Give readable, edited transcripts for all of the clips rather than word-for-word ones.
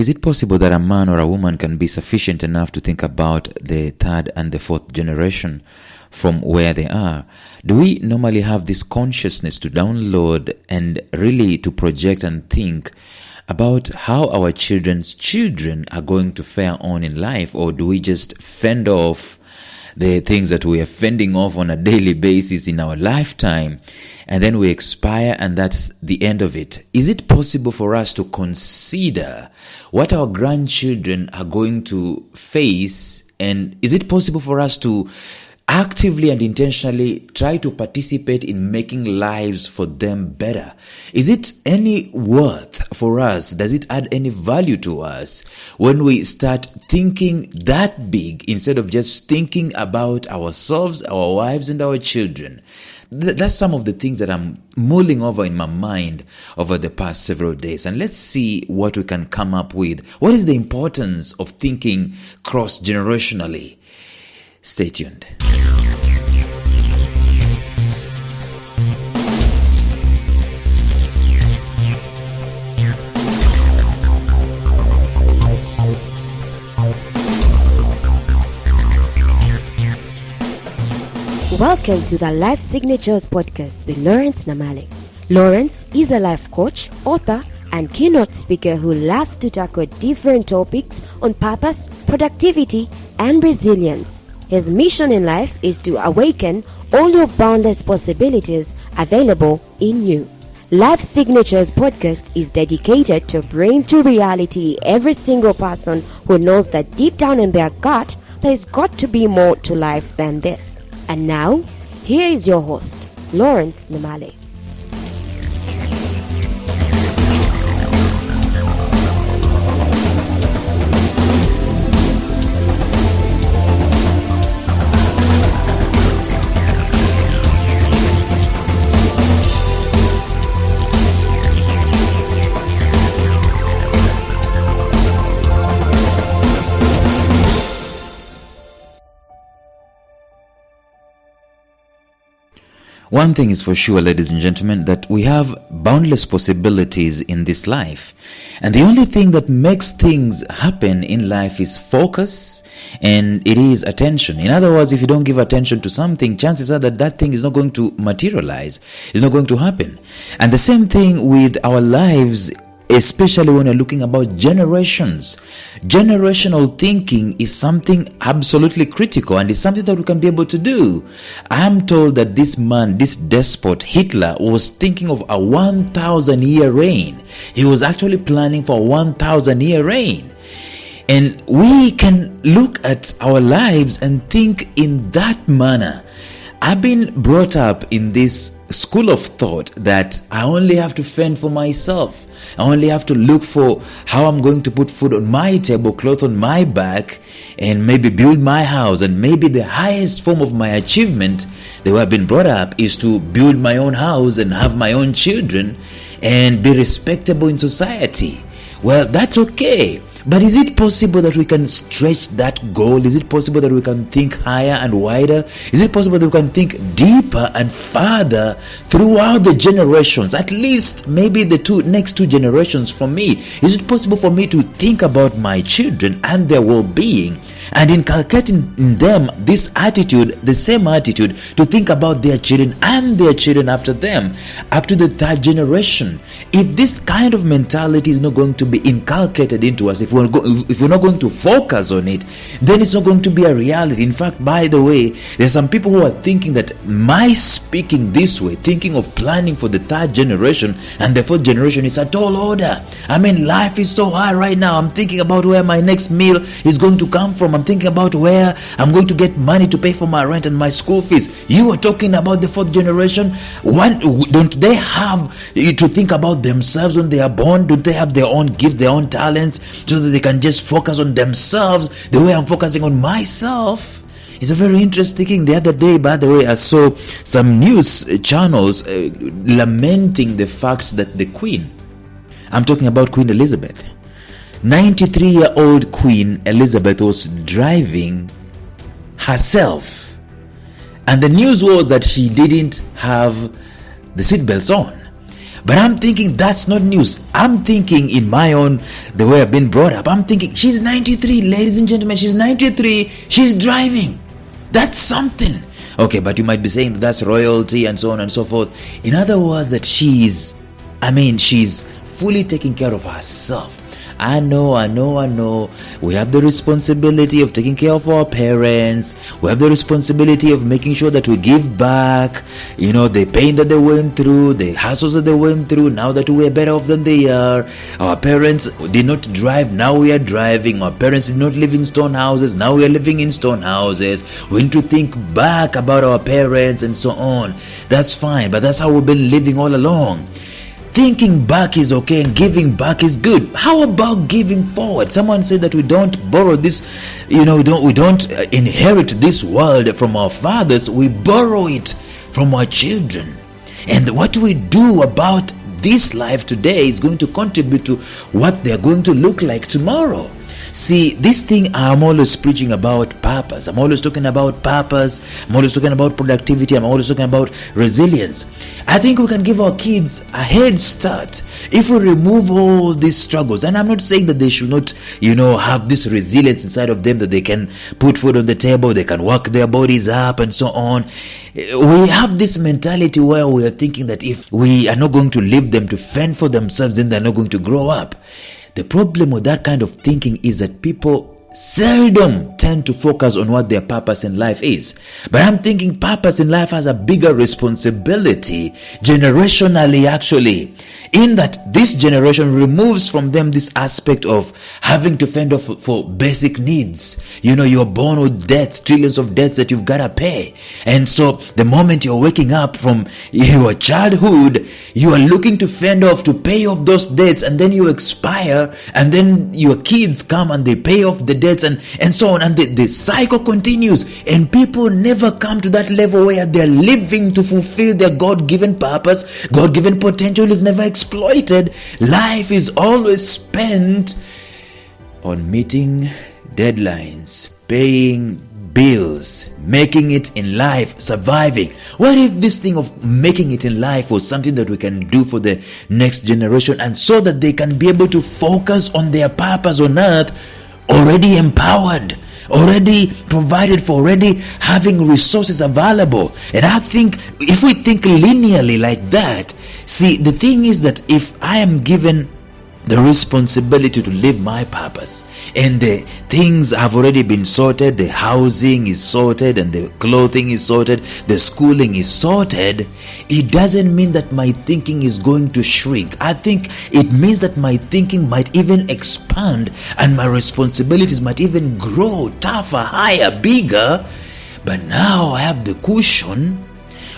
Is it possible that a man or a woman can be sufficient enough to think about the third and the fourth generation from where they are? Do we normally have this consciousness to download and really to project and think about how our children's children are going to fare on in life? Or do we just fend off the things that we are fending off on a daily basis in our lifetime, and then we expire and that's the end of it? Is it possible for us to consider what our grandchildren are going to face? And is it possible for us to actively and intentionally try to participate in making lives for them better? Is it any worth for us? Does it add any value to us when we start thinking that big instead of just thinking about ourselves, our wives, and our children? That's some of the things that I'm mulling over in my mind over the past several days. And let's see what we can come up with. What is the importance of thinking cross-generationally? Stay tuned. Welcome to the Life Signatures podcast with Lawrence Namale. Lawrence is a life coach, author, and keynote speaker who loves to tackle different topics on purpose, productivity, and resilience. His mission in life is to awaken all your boundless possibilities available in you. Life Signatures podcast is dedicated to bring to reality every single person who knows that deep down in their gut, there's got to be more to life than this. And now, here is your host, Lawrence Namale. One thing is for sure, ladies and gentlemen, that we have boundless possibilities in this life. And the only thing that makes things happen in life is focus, and it is attention. In other words, if you don't give attention to something, chances are that that thing is not going to materialize. It's not going to happen. And the same thing with our lives, especially when you're looking about generations. Generational thinking is something absolutely critical, and it's something that we can be able to do. I'm told that this man, this despot, Hitler, was thinking of a 1,000-year reign. He was actually planning for a 1,000-year reign. And we can look at our lives and think in that manner. I've been brought up in this school of thought that I only have to fend for myself. I only have to look for how I'm going to put food on my table, clothes on my back, and maybe build my house. And maybe the highest form of my achievement, the way I've been brought up, is to build my own house and have my own children and be respectable in society. Well, that's okay. But is it possible that we can stretch that goal? Is it possible that we can think higher and wider? Is it possible that we can think deeper and farther throughout the generations? At least maybe the next two generations from me. Is it possible for me to think about my children and their well-being and inculcating in them this attitude, the same attitude, to think about their children and their children after them, up to the third generation? If this kind of mentality is not going to be inculcated into us, if we're not going to focus on it, then it's not going to be a reality. In fact, by the way, there's some people who are thinking that my speaking this way, thinking of planning for the third generation and the fourth generation, is a tall order. I mean, life is so hard right now. I'm thinking about where my next meal is going to come from. I'm thinking about where I'm going to get money to pay for my rent and my school fees. You are talking about the fourth generation. Don't they have to think about themselves when they are born? Don't they have their own gifts, their own talents, so that they can just focus on themselves the way I'm focusing on myself? It's a very interesting thing. The other day, by the way, I saw some news channels lamenting the fact that the Queen, I'm talking about Queen Elizabeth, 93-year-old Queen Elizabeth, was driving herself. And the news was that she didn't have the seatbelts on. But I'm thinking that's not news. I'm thinking in my own, the way I've been brought up, I'm thinking she's 93, ladies and gentlemen, she's 93, she's driving. That's something. Okay, but you might be saying that's royalty and so on and so forth. In other words, that she's fully taking care of herself. I know. We have the responsibility of taking care of our parents. We have the responsibility of making sure that we give back. The pain that they went through, the hassles that they went through. Now that we're better off than they are. Our parents did not drive, now we are driving. Our parents did not live in stone houses, now we are living in stone houses. We need to think back about our parents and so on. That's fine, but that's how we've been living all along. Thinking back is okay and giving back is good. How about giving forward? Someone said that we don't borrow this, we don't inherit this world from our fathers. We borrow it from our children. And what we do about this life today is going to contribute to what they're going to look like tomorrow. See, this thing I'm always preaching about purpose. I'm always talking about purpose. I'm always talking about productivity. I'm always talking about resilience. I think we can give our kids a head start if we remove all these struggles. And I'm not saying that they should not, have this resilience inside of them, that they can put food on the table, they can work their bodies up and so on. We have this mentality where we are thinking that if we are not going to leave them to fend for themselves, then they're not going to grow up. The problem with that kind of thinking is that people seldom tend to focus on what their purpose in life is. But I'm thinking purpose in life has a bigger responsibility generationally, actually, in that this generation removes from them this aspect of having to fend off for basic needs. You're born with debts, trillions of debts that you've got to pay. And so the moment you're waking up from your childhood, you are looking to fend off, to pay off those debts, and then you expire, and then your kids come and they pay off the debts and so on, and the cycle continues, and people never come to that level where they're living to fulfill their God-given purpose. God-given potential is never exploited. Life is always spent on meeting deadlines, paying bills, making it in life, surviving. What if this thing of making it in life was something that we can do for the next generation, and so that they can be able to focus on their purpose on earth, already empowered, already provided for, already having resources available? And I think if we think linearly like that, see, the thing is that if I am given the responsibility to live my purpose, and the things have already been sorted, the housing is sorted, and the clothing is sorted, the schooling is sorted, it doesn't mean that my thinking is going to shrink. I think it means that my thinking might even expand, and my responsibilities might even grow tougher, higher, bigger. But now I have the cushion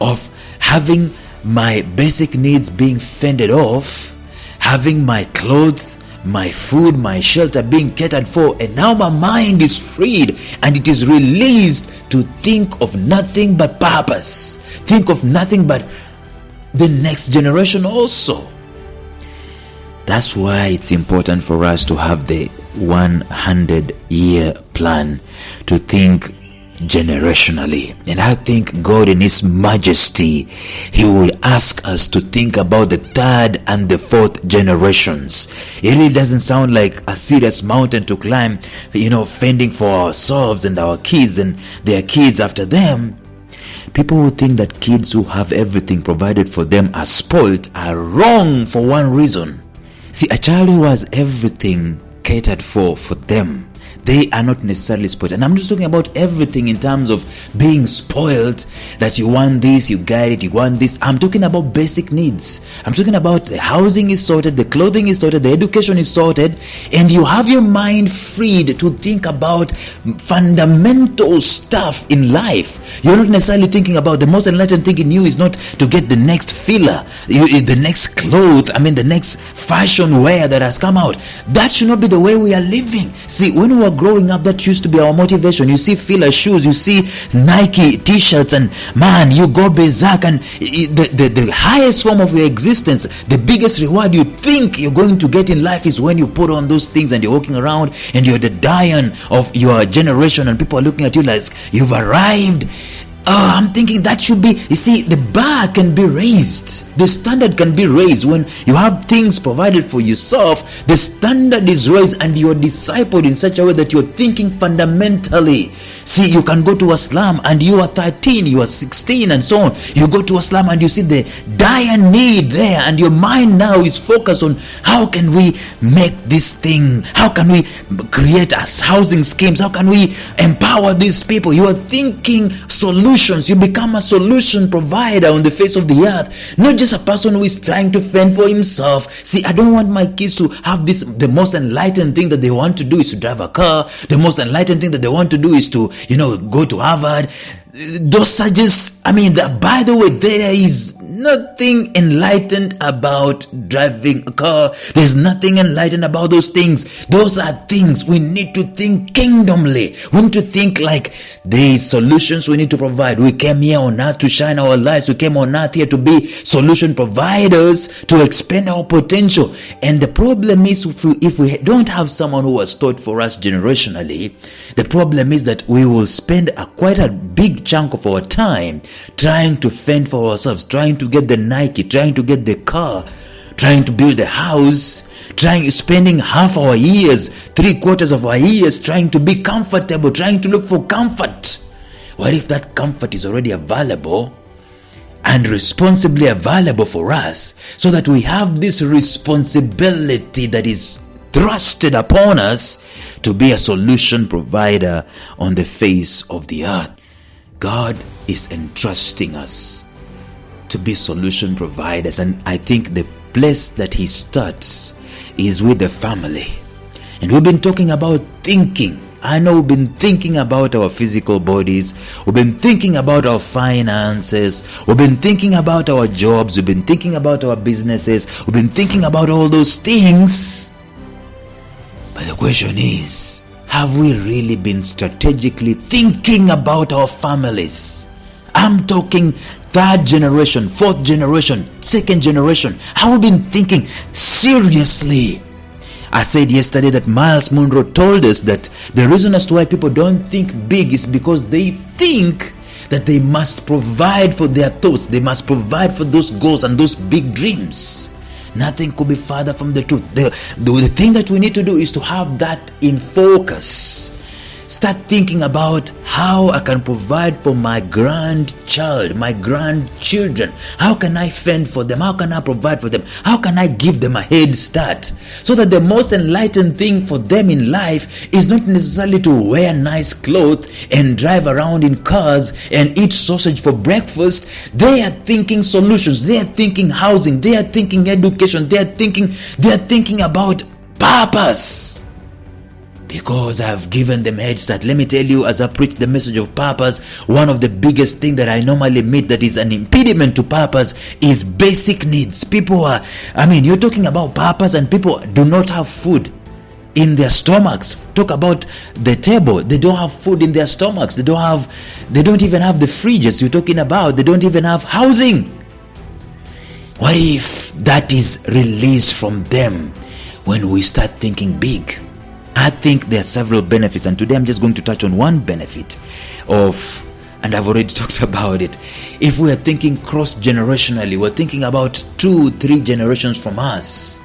of having my basic needs being fended off, having my clothes, my food, my shelter being catered for, and now my mind is freed and it is released to think of nothing but purpose, think of nothing but the next generation also. That's why it's important for us to have the 100-year plan, to think generationally. And I think God in His majesty, He will ask us to think about the third and the fourth generations. It really doesn't sound like a serious mountain to climb, fending for ourselves and our kids and their kids after them. People who think that kids who have everything provided for them are spoiled are wrong for one reason. See, a child who has everything catered for them, they are not necessarily spoiled. And I'm just talking about everything in terms of being spoiled, that you want this, you get it, you want this. I'm talking about basic needs. I'm talking about the housing is sorted, the clothing is sorted, the education is sorted, and you have your mind freed to think about fundamental stuff in life. You're not necessarily thinking about, the most enlightened thing in you is not to get the next filler, the next cloth, the next fashion wear that has come out. That should not be the way we are living. See, when we were growing up, that used to be our motivation. You see filler shoes, you see Nike t-shirts, and man, you go berserk, and the highest form of your existence, the biggest reward you think you're going to get in life is when you put on those things and you're walking around and you're the Diane of your generation, and people are looking at you like you've arrived. I'm thinking that should be, you see, the bar can be raised. The standard can be raised. When you have things provided for yourself, the standard is raised and you're discipled in such a way that you're thinking fundamentally. See, you can go to a slum and you are 13, you are 16 and so on. You go to a slum and you see the dire need there, and your mind now is focused on how can we make this thing, how can we create us housing schemes, how can we empower these people. You are thinking solutions. You become a solution provider on the face of the earth, not just a person who is trying to fend for himself. See, I don't want my kids to have this. The most enlightened thing that they want to do is to drive a car. The most enlightened thing that they want to do is to, go to Harvard. Those are just, by the way, there is nothing enlightened about driving a car. There's nothing enlightened about those things. Those are things we need to think kingdomly. We need to think like the solutions we need to provide. We came here on earth to shine our lights. We came on earth here to be solution providers, to expand our potential. And the problem is, if we don't have someone who was taught for us generationally, the problem is that we will spend quite a big chunk of our time trying to fend for ourselves, trying to get the Nike, trying to get the car, trying to build a house, spending half our years, 3/4 of our years trying to be comfortable, trying to look for comfort. What if that comfort is already available and responsibly available for us, so that we have this responsibility that is thrusted upon us to be a solution provider on the face of the earth? God is entrusting us to be solution providers, and I think the place that he starts is with the family. And we've been talking about thinking. I know we've been thinking about our physical bodies, we've been thinking about our finances, we've been thinking about our jobs, we've been thinking about our businesses, we've been thinking about all those things. But the question is, have we really been strategically thinking about our families? I'm talking 3rd generation, 4th generation, 2nd generation. Have we been thinking seriously? I said yesterday that Miles Monroe told us that the reason as to why people don't think big is because they think that they must provide for their thoughts. They must provide for those goals and those big dreams. Nothing could be farther from the truth. The thing that we need to do is to have that in focus. Start thinking about how I can provide for my grandchild, my grandchildren. How can I fend for them? How can I provide for them? How can I give them a head start? So that the most enlightened thing for them in life is not necessarily to wear nice clothes and drive around in cars and eat sausage for breakfast. They are thinking solutions. They are thinking housing. They are thinking education. They are thinking about purpose. Because I've given them head start. Let me tell you, as I preach the message of purpose, one of the biggest things that I normally meet that is an impediment to purpose is basic needs. People are, you're talking about purpose and people do not have food in their stomachs. Talk about the table. They don't have food in their stomachs. They don't even have the fridges you're talking about. They don't even have housing. What if that is released from them when we start thinking big? I think there are several benefits, and today I'm just going to touch on one benefit and I've already talked about it. If we are thinking cross-generationally, we're thinking about 2-3 generations from us.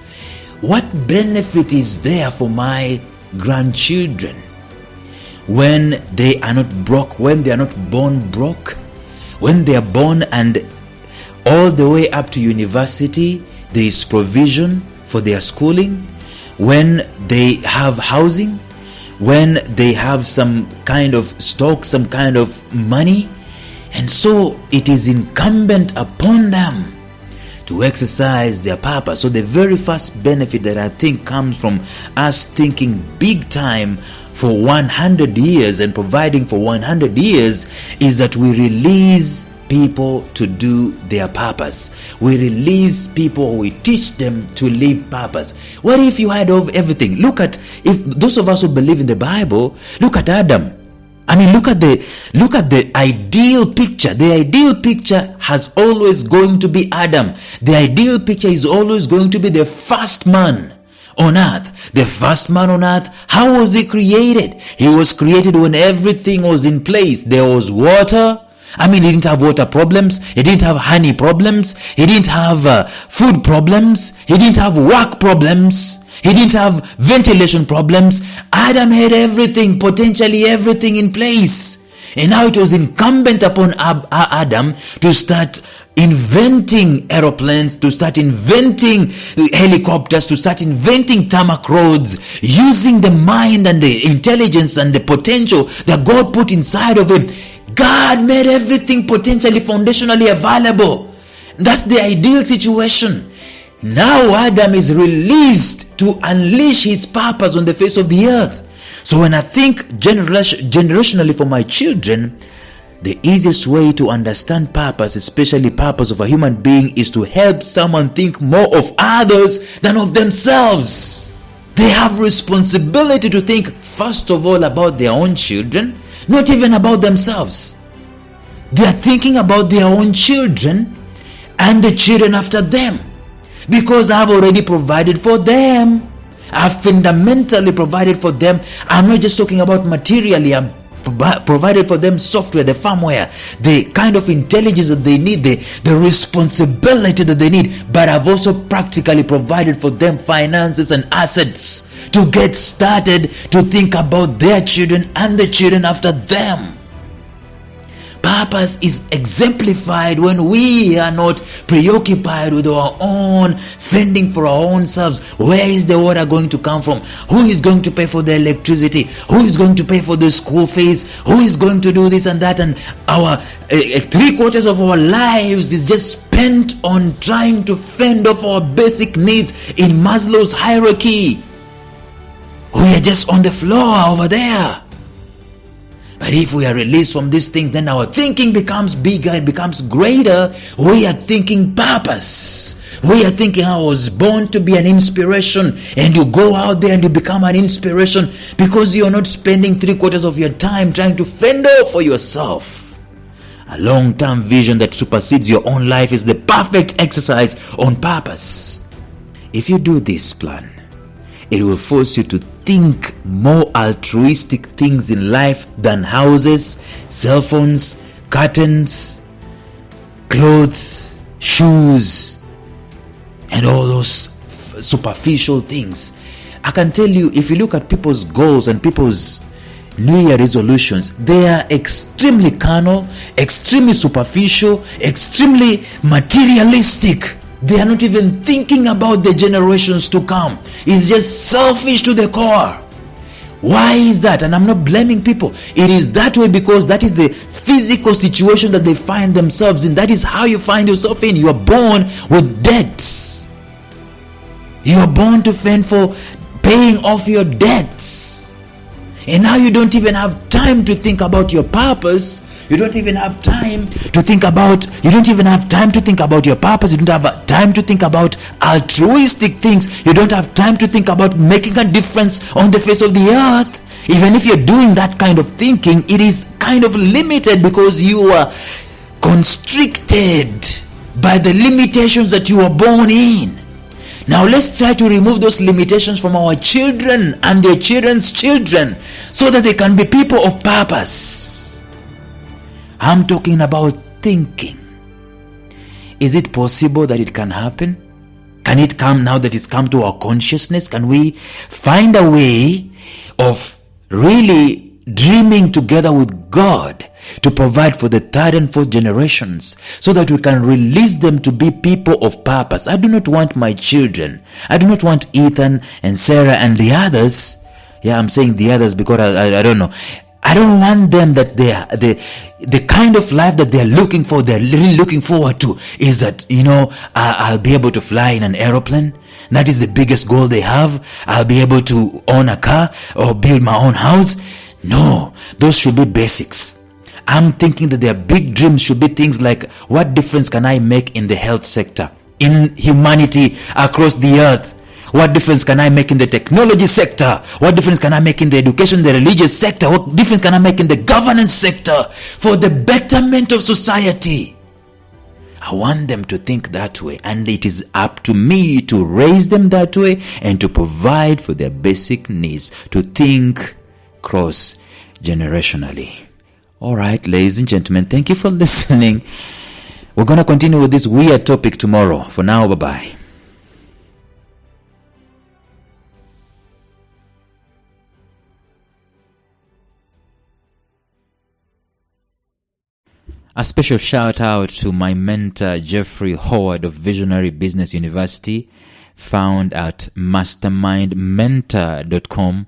What benefit is there for my grandchildren when they are not broke, when they are not born broke, when they are born and all the way up to university, there is provision for their schooling, when they have housing, when they have some kind of stock, some kind of money. And so it is incumbent upon them to exercise their purpose. So the very first benefit that I think comes from us thinking big time for 100 years and providing for 100 years is that we release people to do their purpose. We release people, we teach them to live purpose. What if you had of everything? If those of us who believe in the Bible, look at Adam. Look at the ideal picture. The ideal picture has always going to be Adam. The ideal picture is always going to be the first man on earth. The first man on earth, how was he created? He was created when everything was in place. There was water, I mean, he didn't have water problems. He didn't have honey problems. He didn't have food problems. He didn't have work problems. He didn't have ventilation problems. Adam had everything, potentially everything in place. And now it was incumbent upon Adam to start inventing aeroplanes, to start inventing helicopters, to start inventing tarmac roads, using the mind and the intelligence and the potential that God put inside of him. God made everything potentially foundationally available. That's the ideal situation. Now Adam is released to unleash his purpose on the face of the earth. So when I think generationally for my children, the easiest way to understand purpose, especially purpose of a human being, is to help someone think more of others than of themselves. They have responsibility to think first of all about their own children, not even about themselves. They are thinking about their own children and the children after them, because I've already provided for them. I've fundamentally provided for them. I'm not just talking about materially. I'm provided for them software, the firmware, the kind of intelligence that they need, the responsibility that they need. But I've also practically provided for them finances and assets to get started, to think about their children and the children after them. Purpose is exemplified when we are not preoccupied with our own fending for our own selves. Where is the water going to come from? Who is going to pay for the electricity? Who is going to pay for the school fees? Who is going to do this and that? And our 3/4 of our lives is just spent on trying to fend off our basic needs in Maslow's hierarchy. We are just on the floor over there. But if we are released from these things, then our thinking becomes bigger, it becomes greater. We are thinking purpose. We are thinking I was born to be an inspiration, and you go out there and you become an inspiration because you're not spending 3/4 of your time trying to fend off for yourself. A long-term vision that supersedes your own life is the perfect exercise on purpose. If you do this plan, it will force you to think more altruistic things in life than houses, cell phones, curtains, clothes, shoes, and all those superficial things. I can tell you, if you look at people's goals and people's New Year resolutions, they are extremely carnal, extremely superficial, extremely materialistic. They are not even thinking about the generations to come. It's just selfish to the core. Why is that? And I'm not blaming people. It is that way because that is the physical situation that they find themselves in. That is how you find yourself in. You are born with debts. You are born to fend for paying off your debts. And now you don't even have time to think about your purpose. You don't even have time to think about your purpose. You don't have time to think about altruistic things. You don't have time to think about making a difference on the face of the earth. Even if you're doing that kind of thinking, it is kind of limited because you are constricted by the limitations that you were born in. Now let's try to remove those limitations from our children and their children's children so that they can be people of purpose. I'm talking about thinking. Is it possible that it can happen? Can it come now that it's come to our consciousness? Can we find a way of really dreaming together with God to provide for the 3rd and 4th generations so that we can release them to be people of purpose? I do not want my children, I do not want Ethan and Sarah and the others. Yeah, I'm saying the others because I don't know. I don't want them that the kind of life that they're looking for, they're really looking forward to is that, I'll be able to fly in an aeroplane. That is the biggest goal they have. I'll be able to own a car or build my own house. No, those should be basics. I'm thinking that their big dreams should be things like, what difference can I make in the health sector, in humanity across the earth? What difference can I make in the technology sector? What difference can I make in the education, the religious sector? What difference can I make in the governance sector for the betterment of society? I want them to think that way, and it is up to me to raise them that way and to provide for their basic needs, to think cross-generationally. All right, ladies and gentlemen, thank you for listening. We're going to continue with this weird topic tomorrow. For now, bye-bye. A special shout out to my mentor, Jeffrey Howard of Visionary Business University, found at mastermindmentor.com,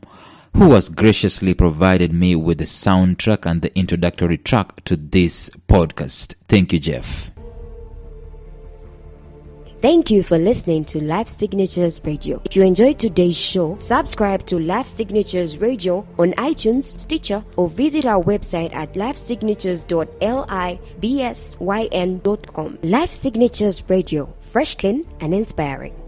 who has graciously provided me with the soundtrack and the introductory track to this podcast. Thank you, Jeff. Thank you for listening to Life Signatures Radio. If you enjoyed today's show, subscribe to Life Signatures Radio on iTunes, Stitcher, or visit our website at lifesignatures.libsyn.com. Life Signatures Radio, fresh, clean, and inspiring.